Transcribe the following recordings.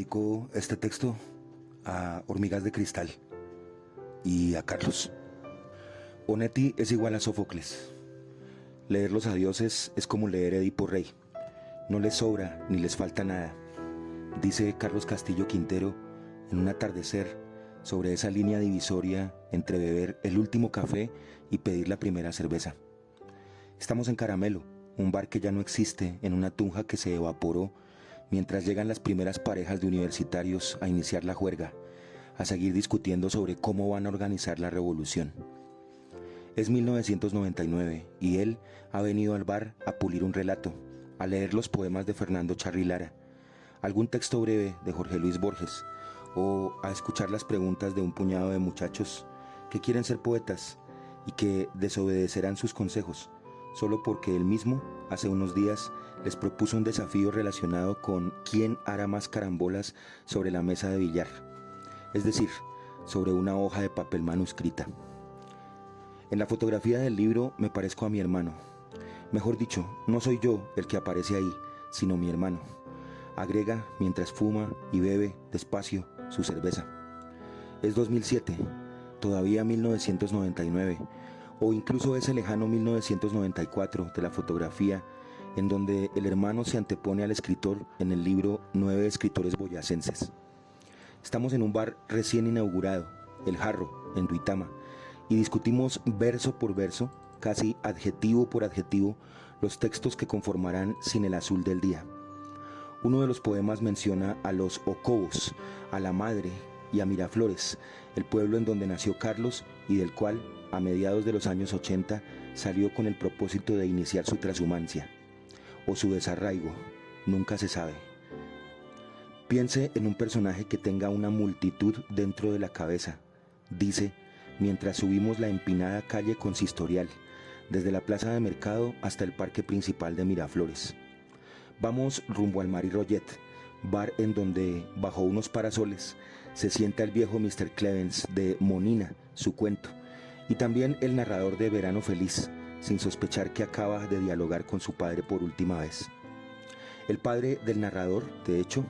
dedico este texto a Hormigas de Cristal y a Carlos. Onetti es igual a Sófocles. Leer los adioses es como leer Edipo Rey. No les sobra ni les falta nada, dice Carlos Castillo Quintero en un atardecer sobre esa línea divisoria entre beber el último café y pedir la primera cerveza. Estamos en Caramelo, un bar que ya no existe, en una tunja que se evaporó mientras llegan las primeras parejas de universitarios a iniciar la juerga, a seguir discutiendo sobre cómo van a organizar la revolución. Es 1999 y él ha venido al bar a pulir un relato, a leer los poemas de Fernando Charly Lara, algún texto breve de Jorge Luis Borges, o a escuchar las preguntas de un puñado de muchachos que quieren ser poetas y que desobedecerán sus consejos, solo porque él mismo, hace unos días, les propuso un desafío relacionado con quién hará más carambolas sobre la mesa de billar, es decir, sobre una hoja de papel manuscrita. En la fotografía del libro me parezco a mi hermano. Mejor dicho, no soy yo el que aparece ahí, sino mi hermano. Agrega mientras fuma y bebe despacio su cerveza. Es 2007, todavía 1999, o incluso ese lejano 1994 de la fotografía, en donde el hermano se antepone al escritor en el libro 9 escritores boyacenses. Estamos en un bar recién inaugurado, El Jarro, en Duitama, y discutimos verso por verso, casi adjetivo por adjetivo, los textos que conformarán Sin el azul del día. Uno de los poemas menciona a los Ocobos, a la madre y a Miraflores, el pueblo en donde nació Carlos y del cual, a mediados de los años 80, salió con el propósito de iniciar su transhumancia, o su desarraigo, nunca se sabe. Piense en un personaje que tenga una multitud dentro de la cabeza, dice, mientras subimos la empinada calle consistorial, desde la plaza de mercado hasta el parque principal de Miraflores. Vamos rumbo al Mary Roget, bar en donde, bajo unos parasoles, se sienta el viejo Mr. Clevens de Monina, su cuento, y también el narrador de Verano Feliz, sin sospechar que acaba de dialogar con su padre por última vez. El padre del narrador, de hecho,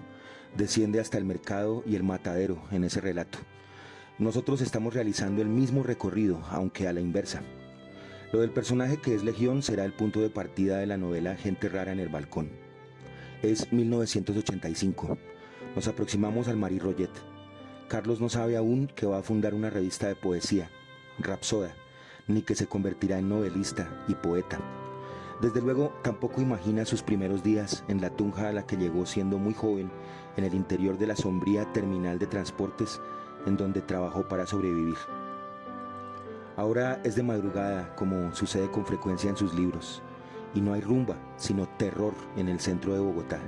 desciende hasta el mercado y el matadero en ese relato. Nosotros estamos realizando el mismo recorrido, aunque a la inversa. Lo del personaje que es Legión será el punto de partida de la novela Gente rara en el balcón. Es 1985. Nos aproximamos al Mary Roget. Carlos no sabe aún que va a fundar una revista de poesía, Rapsoda, ni que se convertirá en novelista y poeta. Desde luego, tampoco imagina sus primeros días en la tunja a la que llegó siendo muy joven, en el interior de la sombría terminal de transportes, en donde trabajó para sobrevivir. Ahora es de madrugada, como sucede con frecuencia en sus libros, y no hay rumba, sino terror en el centro de Bogotá.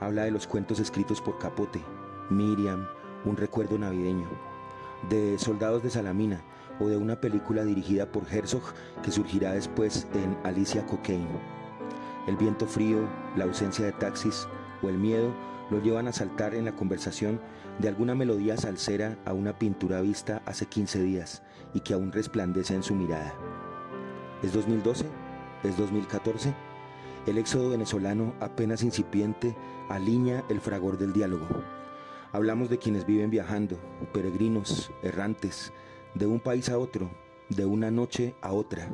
Habla de los cuentos escritos por Capote, Miriam, un recuerdo navideño, de Soldados de Salamina, o de una película dirigida por Herzog que surgirá después en Alicia Cocaine. El viento frío, la ausencia de taxis o el miedo lo llevan a saltar en la conversación de alguna melodía salsera a una pintura vista hace 15 días y que aún resplandece en su mirada. ¿Es 2012? ¿Es 2014? El éxodo venezolano, apenas incipiente, alinea el fragor del diálogo. Hablamos de quienes viven viajando, peregrinos, errantes, de un país a otro, de una noche a otra,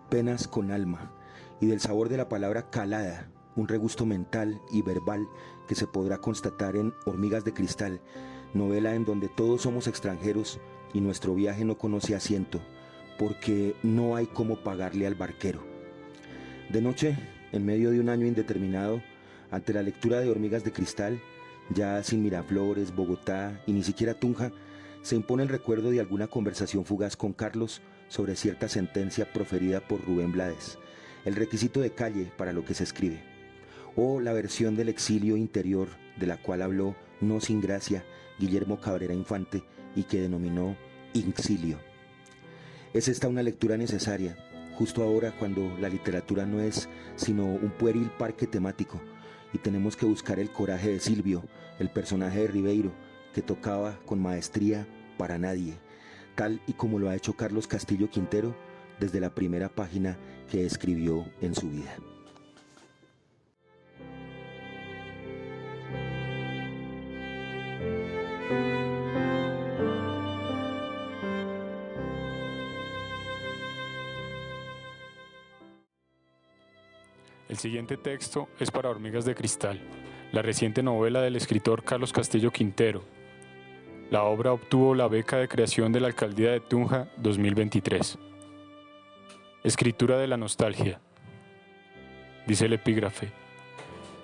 penas con alma, y del sabor de la palabra calada, un regusto mental y verbal que se podrá constatar en Hormigas de Cristal, novela en donde todos somos extranjeros y nuestro viaje no conoce asiento, porque no hay cómo pagarle al barquero. De noche, en medio de un año indeterminado, ante la lectura de Hormigas de Cristal, ya sin Miraflores, Bogotá y ni siquiera Tunja, se impone el recuerdo de alguna conversación fugaz con Carlos sobre cierta sentencia proferida por Rubén Blades, el requisito de calle para lo que se escribe, o la versión del exilio interior de la cual habló, no sin gracia, Guillermo Cabrera Infante y que denominó Inxilio. Es esta una lectura necesaria, justo ahora cuando la literatura no es sino un pueril parque temático y tenemos que buscar el coraje de Silvio, el personaje de Ribeiro, que tocaba con maestría para nadie, tal y como lo ha hecho Carlos Castillo Quintero desde la primera página que escribió en su vida. El siguiente texto es para Hormigas de Cristal, la reciente novela del escritor Carlos Castillo Quintero. La obra obtuvo la beca de creación de la Alcaldía de Tunja 2023. Escritura de la nostalgia. Dice el epígrafe: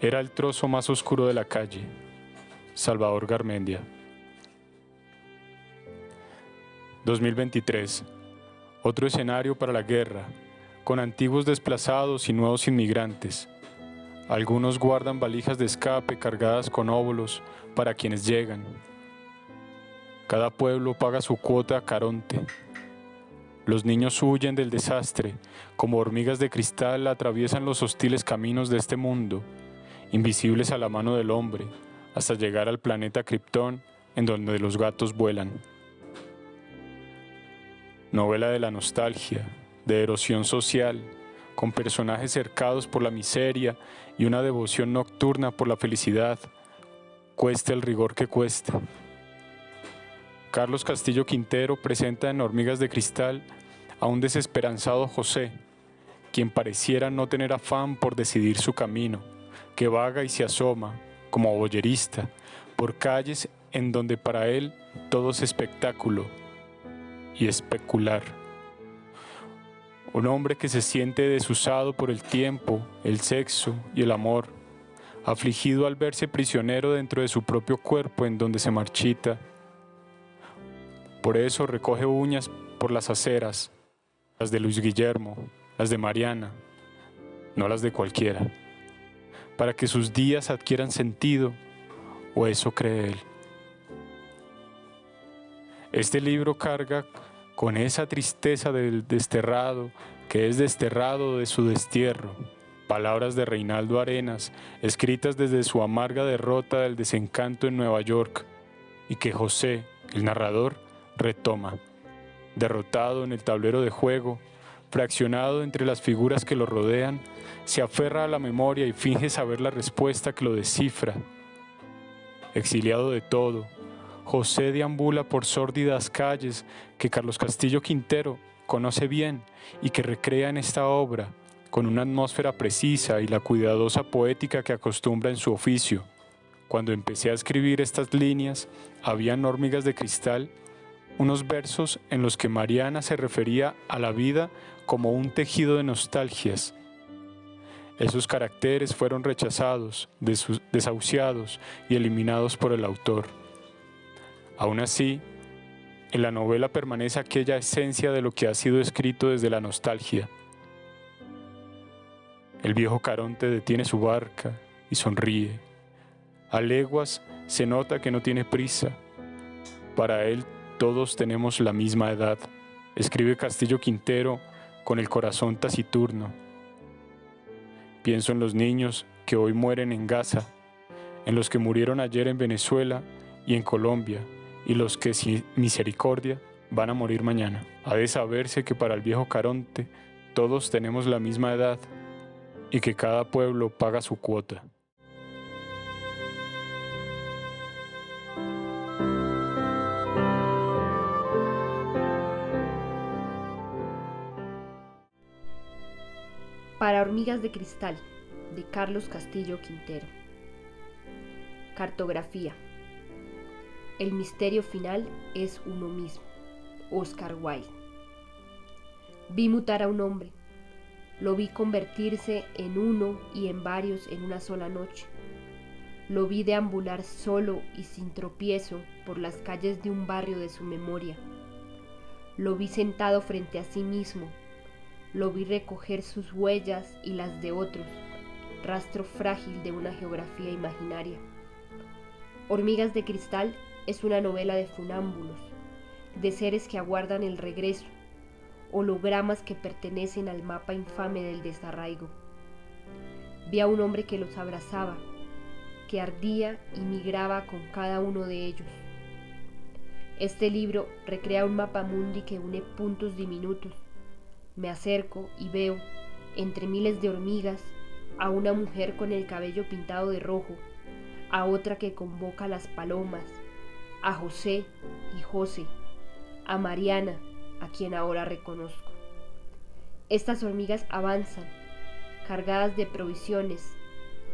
era el trozo más oscuro de la calle. Salvador Garmendia. 2023. Otro escenario para la guerra, con antiguos desplazados y nuevos inmigrantes. Algunos guardan valijas de escape cargadas con óvulos para quienes llegan. Cada pueblo paga su cuota a Caronte. Los niños huyen del desastre, como hormigas de cristal atraviesan los hostiles caminos de este mundo, invisibles a la mano del hombre, hasta llegar al planeta Krypton, en donde los gatos vuelan. Novela de la nostalgia, de erosión social, con personajes cercados por la miseria y una devoción nocturna por la felicidad, cueste el rigor que cueste. Carlos Castillo Quintero presenta en Hormigas de Cristal a un desesperanzado José, quien pareciera no tener afán por decidir su camino, que vaga y se asoma, como boyerista, por calles en donde para él todo es espectáculo y especular. Un hombre que se siente desusado por el tiempo, el sexo y el amor, afligido al verse prisionero dentro de su propio cuerpo en donde se marchita. Por eso recoge uñas por las aceras, las de Luis Guillermo, las de Mariana, no las de cualquiera, para que sus días adquieran sentido, o eso cree él. Este libro carga con esa tristeza del desterrado que es desterrado de su destierro, palabras de Reinaldo Arenas, escritas desde su amarga derrota del desencanto en Nueva York, y que José, el narrador, retoma, derrotado en el tablero de juego, fraccionado entre las figuras que lo rodean, se aferra a la memoria y finge saber la respuesta que lo descifra. Exiliado de todo, José deambula por sórdidas calles que Carlos Castillo Quintero conoce bien y que recrea en esta obra, con una atmósfera precisa y la cuidadosa poética que acostumbra en su oficio. Cuando empecé a escribir estas líneas, habían hormigas de cristal, unos versos en los que Mariana se refería a la vida como un tejido de nostalgias. Esos caracteres fueron rechazados, desahuciados y eliminados por el autor. Aún así, en la novela permanece aquella esencia de lo que ha sido escrito desde la nostalgia. El viejo Caronte detiene su barca y sonríe. A leguas se nota que no tiene prisa. Para él todos tenemos la misma edad, escribe Castillo Quintero con el corazón taciturno. Pienso en los niños que hoy mueren en Gaza, en los que murieron ayer en Venezuela y en Colombia, y los que sin misericordia van a morir mañana. Ha de saberse que para el viejo Caronte todos tenemos la misma edad y que cada pueblo paga su cuota. Para Hormigas de Cristal, de Carlos Castillo Quintero. Cartografía. El misterio final es uno mismo. Oscar Wilde. Vi mutar a un hombre. Lo vi convertirse en uno y en varios en una sola noche. Lo vi deambular solo y sin tropiezo por las calles de un barrio de su memoria. Lo vi sentado frente a sí mismo. Lo vi recoger sus huellas y las de otros, rastro frágil de una geografía imaginaria. Hormigas de Cristal es una novela de funámbulos, de seres que aguardan el regreso, hologramas que pertenecen al mapa infame del desarraigo. Vi a un hombre que los abrazaba, que ardía y migraba con cada uno de ellos. Este libro recrea un mapa mundi que une puntos diminutos. Me acerco y veo, entre miles de hormigas, a una mujer con el cabello pintado de rojo, a otra que convoca a las palomas, a José y José, a Mariana, a quien ahora reconozco. Estas hormigas avanzan, cargadas de provisiones,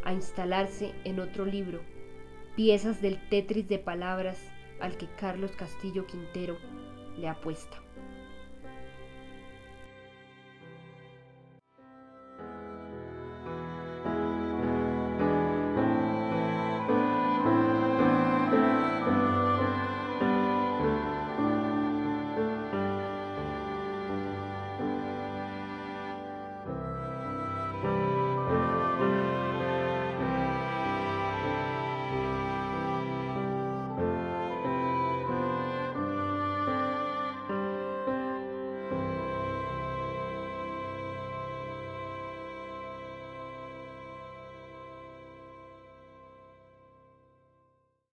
a instalarse en otro libro, piezas del Tetris de palabras al que Carlos Castillo Quintero le apuesta.